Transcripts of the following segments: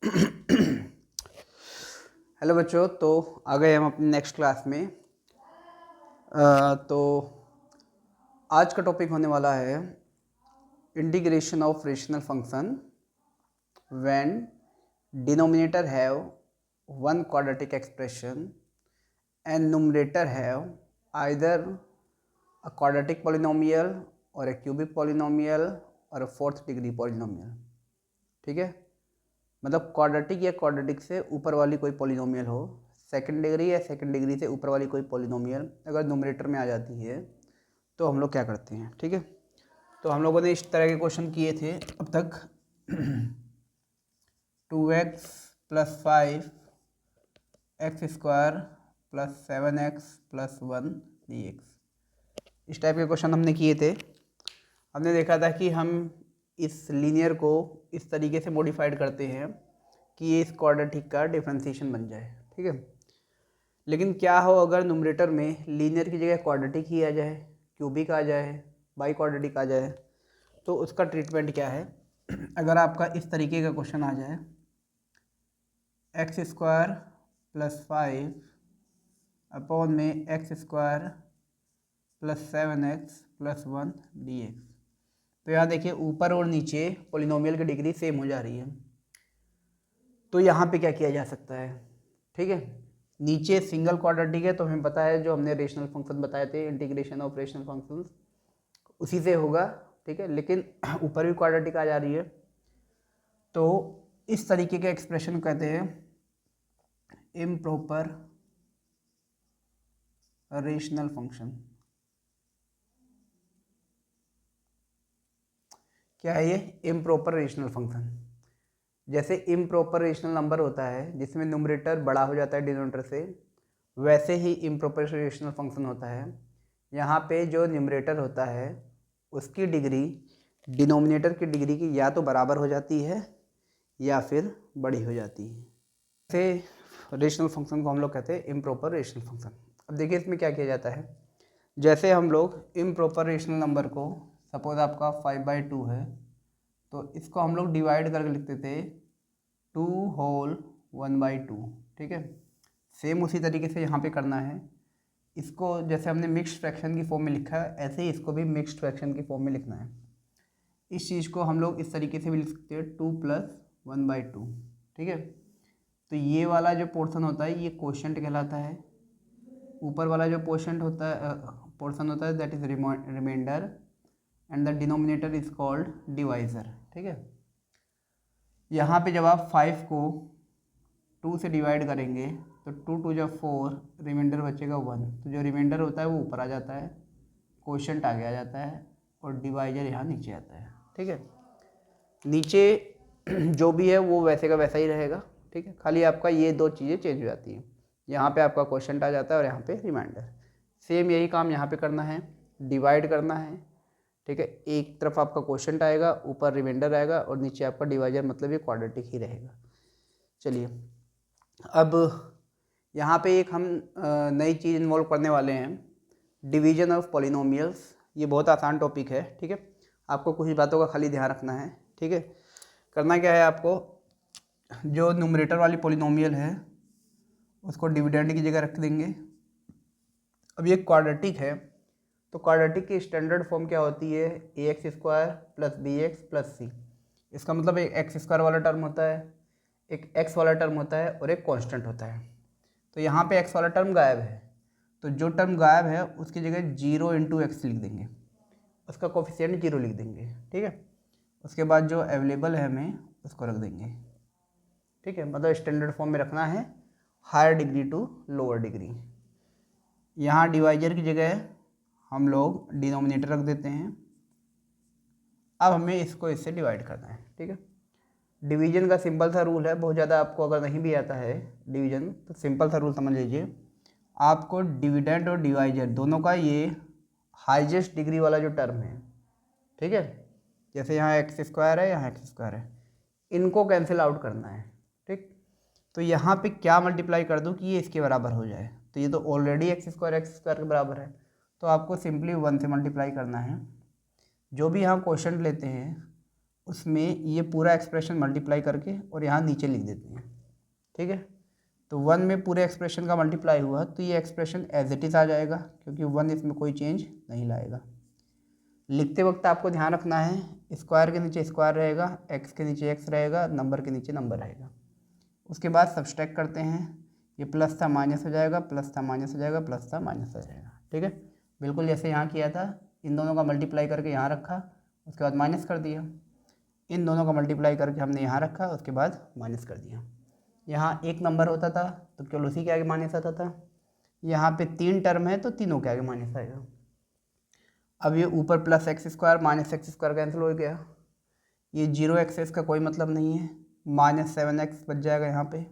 Hello बच्चों, तो आ गए हम अपनी नेक्स्ट क्लास में। तो आज का टॉपिक होने वाला है integration of rational function when denominator have one quadratic expression and numerator have either a quadratic polynomial और ए क्यूबिक पॉलिनोमियल और अ फोर्थ डिग्री पॉलिनोमियल। ठीक है, मतलब क्वाड्रेटिक या क्वाड्रेटिक से ऊपर वाली कोई पॉलिनोमियल हो, सेकंड डिग्री या सेकंड डिग्री से ऊपर वाली कोई पॉलिनोमियल अगर न्यूमरेटर में आ जाती है तो हम लोग क्या करते हैं। ठीक है, तो हम लोगों ने इस तरह के क्वेश्चन किए थे अब तक। 2x + 5 x² + 7x + 1 dx, इस टाइप के क्वेश्चन हमने किए थे। हमने देखा था कि हम इस लीनियर को इस तरीके से मॉडिफाइड करते हैं कि ये इस क्वाड्रेटिक का डिफरेंशिएशन बन जाए। ठीक है, लेकिन क्या हो अगर न्यूमरेटर में लीनियर की जगह क्वाड्रेटिक ही आ जाए, क्यूबिक आ जाए, बाई क्वाड्रेटिक आ जाए, तो उसका ट्रीटमेंट क्या है। अगर आपका इस तरीके का क्वेश्चन आ जाए x² + 5 अपॉन में x² + 7x + 1 dx, तो यहाँ देखिए ऊपर और नीचे पॉलिनोमियल की डिग्री सेम हो जा रही है। तो यहाँ पे क्या किया जा सकता है। ठीक है, नीचे सिंगल क्वाड्रेटिक है तो हमें पता है जो हमने रेशनल फंक्शन बताए थे, इंटीग्रेशन ऑफ रेशनल फंक्शंस, उसी से होगा। ठीक है, लेकिन ऊपर भी क्वाड्रेटिक आ जा रही है, तो इस तरीके के एक्सप्रेशन कहते हैं इम्प्रॉपर रेशनल फंक्शन। क्या है ये? Improper rational function. जैसे इम्प्रॉपर रेशनल नंबर होता है जिसमें न्यूमरेटर बड़ा हो जाता है डिनोमिनेटर से, वैसे ही इम्प्रॉपर रेशनल फंक्शन होता है। यहाँ पे जो न्यूमरेटर होता है उसकी डिग्री डिनोमिनेटर की डिग्री की या तो बराबर हो जाती है या फिर बड़ी हो जाती है। ऐसे रेशनल फंक्शन को हम लोग कहते हैं इम्प्रॉपर रेशनल फंक्शन। अब देखिए इसमें क्या किया जाता है। जैसे हम लोग इम्प्रॉपर रेशनल नंबर को, सपोज आपका 5/2 है, तो इसको हम लोग डिवाइड करके लिखते थे 2 होल 1/2। ठीक है, सेम उसी तरीके से यहाँ पे करना है। इसको जैसे हमने मिक्स्ड फ्रैक्शन की फॉर्म में लिखा है, ऐसे ही इसको भी मिक्स्ड फ्रैक्शन की फॉर्म में लिखना है। इस चीज़ को हम लोग इस तरीके से भी लिख सकते हैं 2 + 1/2। ठीक है, तो ये वाला जो पोर्शन होता है ये कोशेंट कहलाता है। ऊपर वाला जो पोर्शन होता है that is remainder and the denominator is called divisor. ठीक है, यहाँ पे जब आप 5 को 2 से डिवाइड करेंगे तो 2 × 2 = 4, रिमाइंडर बचेगा 1, तो जो रिमाइंडर होता है वो ऊपर आ जाता है, कोशेंट आगे आ जाता है और डिवाइजर यहाँ नीचे आता है। ठीक है, नीचे जो भी है वो वैसे का वैसा ही रहेगा। ठीक है, खाली आपका ये दो चीज़ें चेंज हो जाती हैं, यहाँ पे आपका क्वेश्चन आ जाता है और यहाँ पे रिमाइंडर। सेम यही काम यहाँ पे करना है, डिवाइड करना है। ठीक है, एक तरफ आपका क्वेश्चन आएगा, ऊपर रिमाइंडर आएगा और नीचे आपका डिवाइजर, मतलब ये क्वाड्रेटिक ही रहेगा। चलिए, अब यहाँ पे एक हम नई चीज़ इन्वॉल्व करने वाले हैं, डिवीजन ऑफ पॉलिनोमियल्स। ये बहुत आसान टॉपिक है। ठीक है, आपको कुछ बातों का खाली ध्यान रखना है। ठीक है, करना क्या है आपको, जो न्यूमरेटर वाली पॉलिनोमियल है उसको डिविडेंड की जगह रख देंगे। अब ये क्वाड्रेटिक है तो क्वाड्रेटिक की स्टैंडर्ड फॉर्म क्या होती है, ax² + bx + c। इसका मतलब एक x² वाला टर्म होता है, एक x वाला टर्म होता है और एक कांस्टेंट होता है। तो यहाँ पे x वाला टर्म गायब है, तो जो टर्म गायब है उसकी जगह 0 × x लिख देंगे, उसका कोफिशिएंट 0 लिख देंगे। ठीक है, उसके बाद जो अवेलेबल है हमें उसको रख देंगे। ठीक है, मतलब स्टैंडर्ड फॉर्म में रखना है, higher degree to lower degree. यहाँ डिवाइजर की जगह हम लोग डिनोमिनेटर रख देते हैं। अब हमें इसको इससे डिवाइड करना है। ठीक है, डिवीजन का सिंपल सा रूल है, बहुत ज़्यादा आपको अगर नहीं भी आता है डिवीजन तो सिंपल सा रूल समझ लीजिए। आपको डिविडेंड और डिवाइजर दोनों का ये हाईएस्ट डिग्री वाला जो टर्म है, ठीक है, जैसे यहाँ x² है, यहाँ x² है, इनको कैंसिल आउट करना है। ठीक, तो यहाँ पे क्या मल्टीप्लाई कर दूँ कि ये इसके बराबर हो जाए, तो ये तो ऑलरेडी x² के बराबर है, तो आपको सिंपली 1 से मल्टीप्लाई करना है। जो भी यहाँ क्वेश्चन लेते हैं उसमें ये पूरा एक्सप्रेशन मल्टीप्लाई करके और यहाँ नीचे लिख देते हैं, ठीक है। तो 1 में पूरे एक्सप्रेशन का मल्टीप्लाई हुआ तो ये एक्सप्रेशन एज इट इज़ आ जाएगा, क्योंकि 1 इसमें कोई चेंज नहीं लाएगा। लिखते वक्त आपको ध्यान रखना है स्क्वायर के नीचे स्क्वायर रहेगा, एक्स के नीचे एक्स रहेगा, नंबर के नीचे नंबर रहेगा। उसके बाद सब्सट्रैक्ट करते हैं, ये प्लस था माइनस हो जाएगा, प्लस था माइनस हो जाएगा, प्लस था माइनस हो जाएगा, ठीक है। बिल्कुल जैसे यहाँ किया था, इन दोनों का मल्टीप्लाई करके यहाँ रखा, उसके बाद माइनस कर दिया। इन दोनों का मल्टीप्लाई करके हमने यहाँ रखा, उसके बाद माइनस कर दिया। यहाँ एक नंबर होता था तो केवल उसी के आगे माइनस आता था। यहाँ पे 3 टर्म है तो तीनों के आगे माइनस आएगा। अब ये ऊपर plus x square minus x square cancel हो गया, ये 0 का कोई मतलब नहीं है, -7x बच जाएगा यहाँ पे,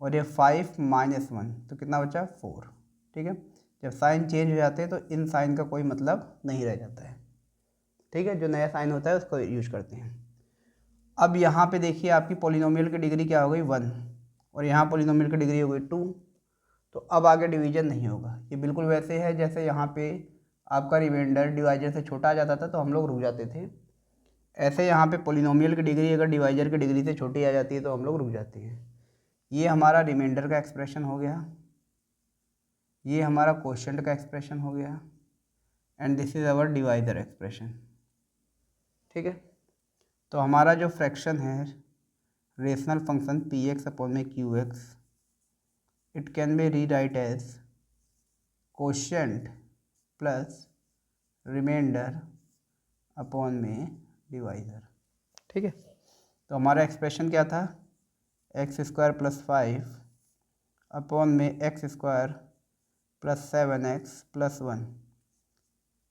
और ये 5 -1 तो कितना बचा 4, ठीक है। जब साइन चेंज हो जाते हैं तो इन साइन का कोई मतलब नहीं रह जाता है, ठीक है। जो नया साइन होता है उसको यूज करते हैं। अब यहाँ पे देखिए आपकी पॉलिनोमियल की डिग्री क्या हो गई 1, और यहाँ पॉलिनोमियल की डिग्री हो गई 2, तो अब आगे डिवीजन नहीं होगा। ये बिल्कुल वैसे है जैसे यहाँ पे आपका रिमाइंडर डिवाइजर से छोटा आ जाता था तो हम लोग रुक जाते थे, ऐसे यहाँ पे पॉलिनोमियल की डिग्री अगर डिवाइजर की डिग्री से छोटी आ जाती है तो हम लोग रुक जाते हैं। ये हमारा रिमाइंडर का एक्सप्रेशन हो गया, ये हमारा क्वोशिएंट का एक्सप्रेशन हो गया, and this is our divisor expression, ठीक है। तो हमारा जो फ्रैक्शन है rational function p x upon में q x, it can be rewrite as quotient plus remainder upon में डिवाइजर, ठीक है। तो हमारा एक्सप्रेशन क्या था, एक्स स्क्वायर प्लस 5 अपॉन में x square plus 7x plus 1,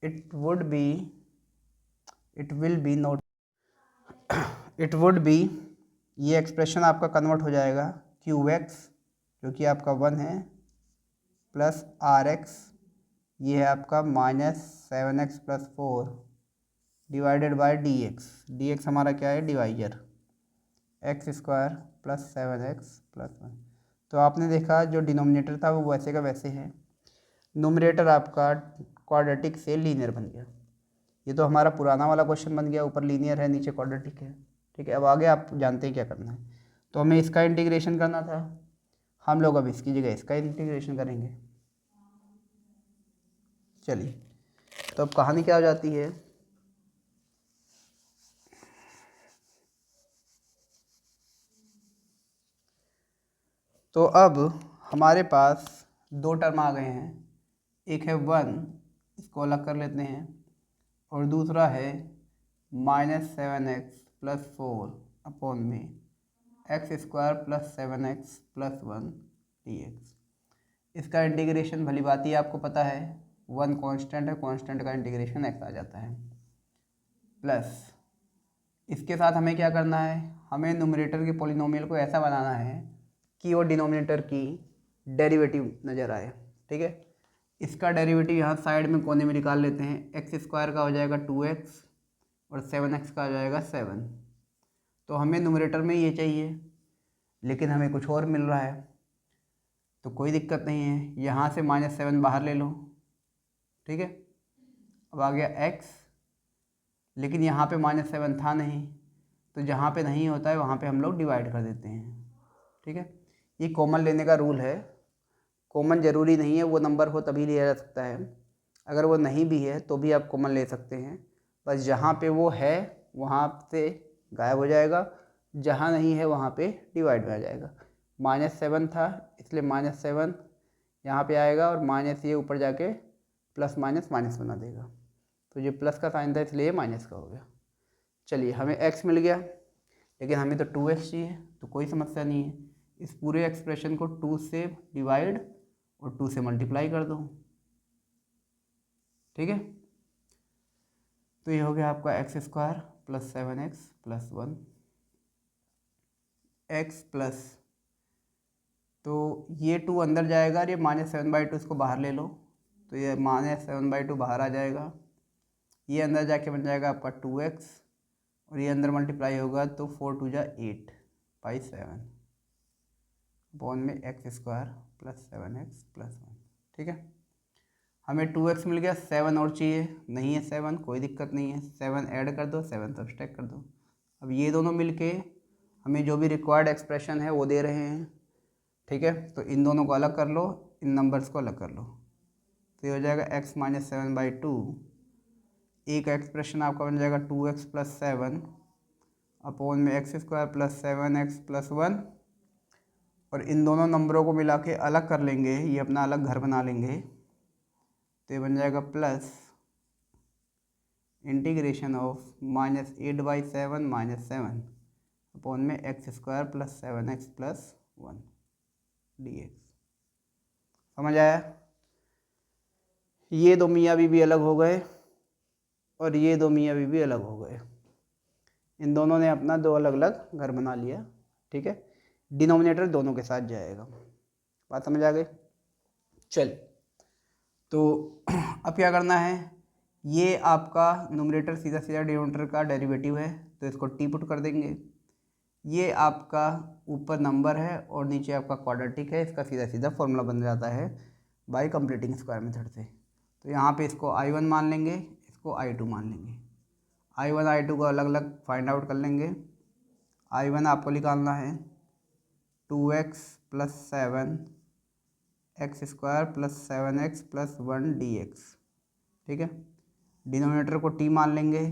it will be not it would be, ये एक्सप्रेशन आपका कन्वर्ट हो जाएगा क्यू एक्स जो कि आपका 1 है प्लस आर एक्स, ये है आपका -7x plus 4 divided by D x हमारा क्या है divisor, x square plus 7x plus 1। तो आपने देखा जो डिनोमिनेटर था वो वैसे का वैसे है, नोमिनेटर आपका क्वाड्रेटिक से लीनियर बन गया। ये तो हमारा पुराना वाला क्वेश्चन बन गया, ऊपर लीनियर है नीचे क्वाड्रेटिक है, ठीक है। अब आगे आप जानते हैं क्या करना है, तो हमें इसका इंटीग्रेशन करना था, हम लोग अब इसकी जगह इसका इंटीग्रेशन करेंगे। चलिए, तो अब कहानी क्या हो जाती है, तो अब हमारे पास 2 टर्म आ गए हैं, एक है 1, इसको अलग कर लेते हैं, और दूसरा है -7x प्लस 4 अपॉन में x square plus 7x plus 1 dx। इसका इंटीग्रेशन भली बात ही आपको पता है, 1 कांस्टेंट है, कांस्टेंट का इंटीग्रेशन x आ जाता है, प्लस इसके साथ हमें क्या करना है, हमें न्यूमरेटर के पॉलिनोमियल को ऐसा बनाना है कि वो डिनोमिनेटर की डेरिवेटिव नज़र आए, ठीक है। इसका डेरिवेटिव यहाँ साइड में कोने में निकाल लेते हैं, एक्स स्क्वायर का हो जाएगा 2x और 7x का हो जाएगा 7। तो हमें न्यूमरेटर में ये चाहिए, लेकिन हमें कुछ और मिल रहा है, तो कोई दिक्कत नहीं है, यहाँ से -7 बाहर ले लो, ठीक है। अब आ गया x, लेकिन यहाँ पे -7 था नहीं, तो जहाँ पे नहीं होता है वहाँ पे हम लोग डिवाइड कर देते हैं, ठीक है। ये कॉमन लेने का रूल है, कॉमन ज़रूरी नहीं है वो नंबर हो तभी लिया जा सकता है, अगर वो नहीं भी है तो भी आप कॉमन ले सकते हैं, बस जहाँ पे वो है वहाँ से गायब हो जाएगा, जहाँ नहीं है वहाँ पे डिवाइड में आ जाएगा। -7 था इसलिए -7 यहाँ पे आएगा, और माइनस ये ऊपर जाके प्लस माइनस माइनस बना देगा, तो ये प्लस का साइन था इसलिए माइनस का हो गया। चलिए, हमें x मिल गया, लेकिन हमें तो 2x चाहिए, तो कोई समस्या नहीं है, इस पूरे एक्सप्रेशन को 2 से डिवाइड और 2 से मल्टीप्लाई कर दो, ठीक है। तो ये हो गया आपका x square plus 7x plus 1 x plus, तो ये 2 अंदर जाएगा और ये -7/2 इसको बाहर ले लो, तो ये -7/2 बाहर आ जाएगा, ये अंदर जाके बन जाएगा आपका 2x, और ये अंदर मल्टीप्लाई होगा तो 4 2 जा 8 बाई 7 बॉन में x square plus 7x plus 1, ठीक है। हमें 2x मिल गया, 7 और चाहिए, नहीं है 7, कोई दिक्कत नहीं है, 7 ऐड कर दो, 7 सब्सट्रैक्ट कर दो, अब ये दोनों मिलके हमें जो भी रिक्वायर्ड एक्सप्रेशन है वो दे रहे हैं, ठीक है। तो इन दोनों को अलग कर लो, इन नंबर्स को अलग कर लो, तो ये हो जाएगा x माइनस 7/2। एक एक्सप्रेशन आपका बन जाएगा 2x + 7 अपॉन में x² + 7x + 1, और इन दोनों नंबरों को मिला के अलग कर लेंगे, ये अपना अलग घर बना लेंगे, तो ये बन जाएगा प्लस इंटीग्रेशन ऑफ -8/7 - 7 अपॉन में x² + 7x + 1 dx। समझ आया? ये दो मियाँ बीवी अलग हो गए और ये दो मियाँ बीवी अलग हो गए, इन दोनों ने अपना दो अलग अलग घर बना लिया, ठीक है। डिनोमिनेटर दोनों के साथ जाएगा। बात समझ आ गई? चल, तो अब क्या करना है, ये आपका न्यूमरेटर सीधा सीधा डिनोमिनेटर का डेरिवेटिव है, तो इसको टी पुट कर देंगे। ये आपका ऊपर नंबर है और नीचे आपका क्वाड्रेटिक है, इसका सीधा सीधा फॉर्मूला बन जाता है बाय कंप्लीटिंग स्क्वायर मेथड से। तो यहाँ पे इसको I1 मान लेंगे, इसको I2 मान लेंगे। I1 I2 को अलग अलग फाइंड आउट कर लेंगे। I1 आपको निकालना है 2x + 7 x² + 7x + 1 dx, ठीक है। डिनोमिनेटर को t मान लेंगे,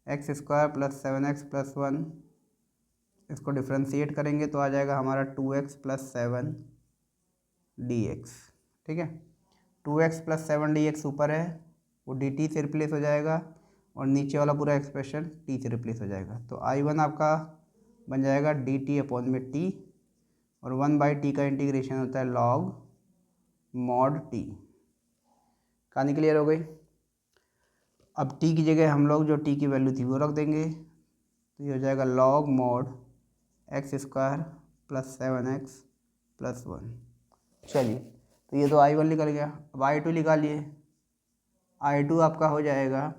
x² + 7x + 1, इसको डिफ्रेंशिएट करेंगे तो आ जाएगा हमारा 2x + 7 dx, ठीक है। 2x + 7 dx ऊपर है, वो dt से रिप्लेस हो जाएगा और नीचे वाला पूरा एक्सप्रेशन t से रिप्लेस हो जाएगा। तो I1 आपका बन जाएगा dt अपॉन में t, और 1/t का इंटीग्रेशन होता है log mod t। कहानी क्लियर हो गई? अब t की जगह हम लोग जो t की वैल्यू थी वो रख देंगे, तो ये हो जाएगा log mod x² + 7x + 1। चलिए, तो ये तो I1 निकल गया। अब I2 निकालिए। I2 आपका हो जाएगा,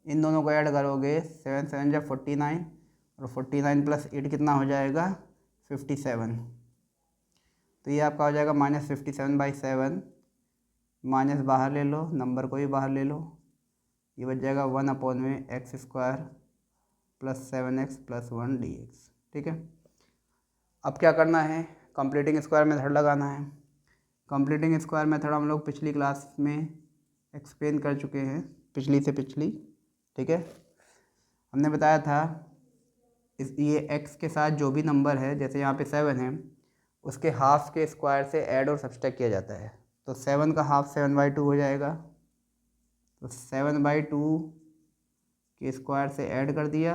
इन दोनों को ऐड करोगे 7 7 जा 49, और 49 + 8 कितना हो जाएगा 57। तो ये आपका हो जाएगा -57/7, माइनस बाहर ले लो, नंबर को भी बाहर ले लो, ये बच जाएगा 1 अपॉन में x² + 7x + 1 dx, ठीक है। अब क्या करना है, कंप्लीटिंग स्क्वायर मेथड लगाना है। कंप्लीटिंग स्क्वायर मेथड हम लोग पिछली क्लास में एक्सप्लेन कर चुके हैं, पिछली से पिछली, ठीक है। हमने बताया था ये x के साथ जो भी नंबर है, जैसे यहाँ पे 7 है, उसके हाफ के स्क्वायर से ऐड और सब्सट्रैक्ट किया जाता है। तो 7 का हाफ 7/2 हो जाएगा, तो 7/2 के स्क्वायर से ऐड कर दिया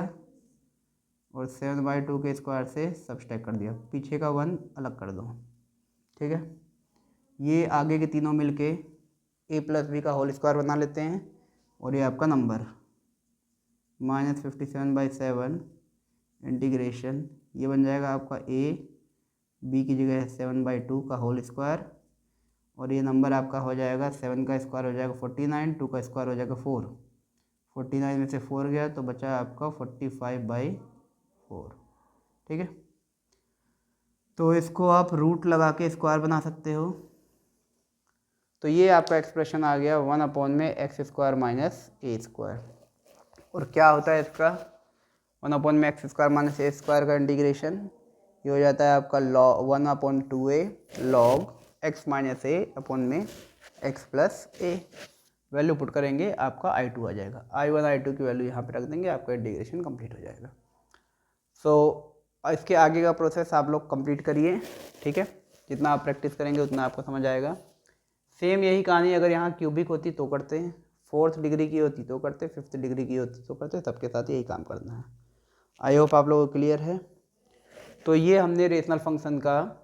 और 7/2 के स्क्वायर से सब्सट्रैक्ट कर दिया, पीछे का 1 अलग कर दो, ठीक है। ये आगे के तीनों मिलके a + b का होल स्क्वायर बना लेते हैं, और ये आपका नंबर -57/7 इंटीग्रेशन, ये बन जाएगा आपका a, b की जगह 7/2 का होल स्क्वायर, और ये नंबर आपका हो जाएगा 7 का स्क्वायर हो जाएगा 49, 2 का स्क्वायर हो जाएगा 4, 49 में से 4 गया तो बचा आपका 45/4, ठीक है। तो इसको आप रूट लगा के स्क्वायर बना सकते हो। तो ये आपका एक्सप्रेशन आ गया 1 अपॉन में x² - a²। और क्या होता है इसका 1 अपॉन में x² - a² का इंटीग्रेशन, ये हो जाता है आपका log 1/2a log x - a upon में x + a। वैल्यू पुट करेंगे, आपका I2 आ जाएगा। I1 I2 की वैल्यू यहाँ पे रख देंगे, आपका इंटीग्रेशन कंप्लीट हो जाएगा। इसके आगे का प्रोसेस आप लोग कंप्लीट करिए, ठीक है। जितना आप प्रैक्टिस करेंगे उतना आपको समझ आएगा। सेम यही कहानी अगर यहाँ क्यूबिक होती तो करते हैं, 4th डिग्री की होती तो करते, 5th डिग्री की होती तो करते, सबके साथ यही काम करना है। आई होप आप लोगों को क्लियर है। तो ये हमने रेशनल फंक्शन का,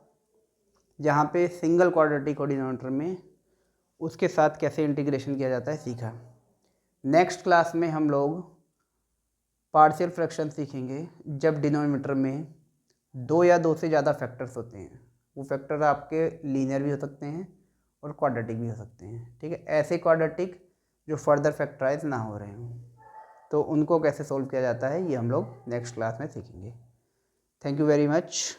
जहाँ पे सिंगल क्वाड्रेटिक डिनोमिनेटर में उसके साथ कैसे इंटीग्रेशन किया जाता है सीखा। नेक्स्ट क्लास में हम लोग पार्शियल फ्रैक्शन सीखेंगे, जब डिनोमिनेटर में 2 या 2 से ज़्यादा फैक्टर्स होते हैं। वो फैक्टर आपके लीनियर भी हो सकते हैं और क्वाड्रेटिक भी हो सकते हैं, ठीक है। ऐसे क्वाड्रेटिक जो फर्दर फैक्टराइज ना हो रहे हों, तो उनको कैसे सोल्व किया जाता है ये हम लोग नेक्स्ट क्लास में सीखेंगे। Thank you very much.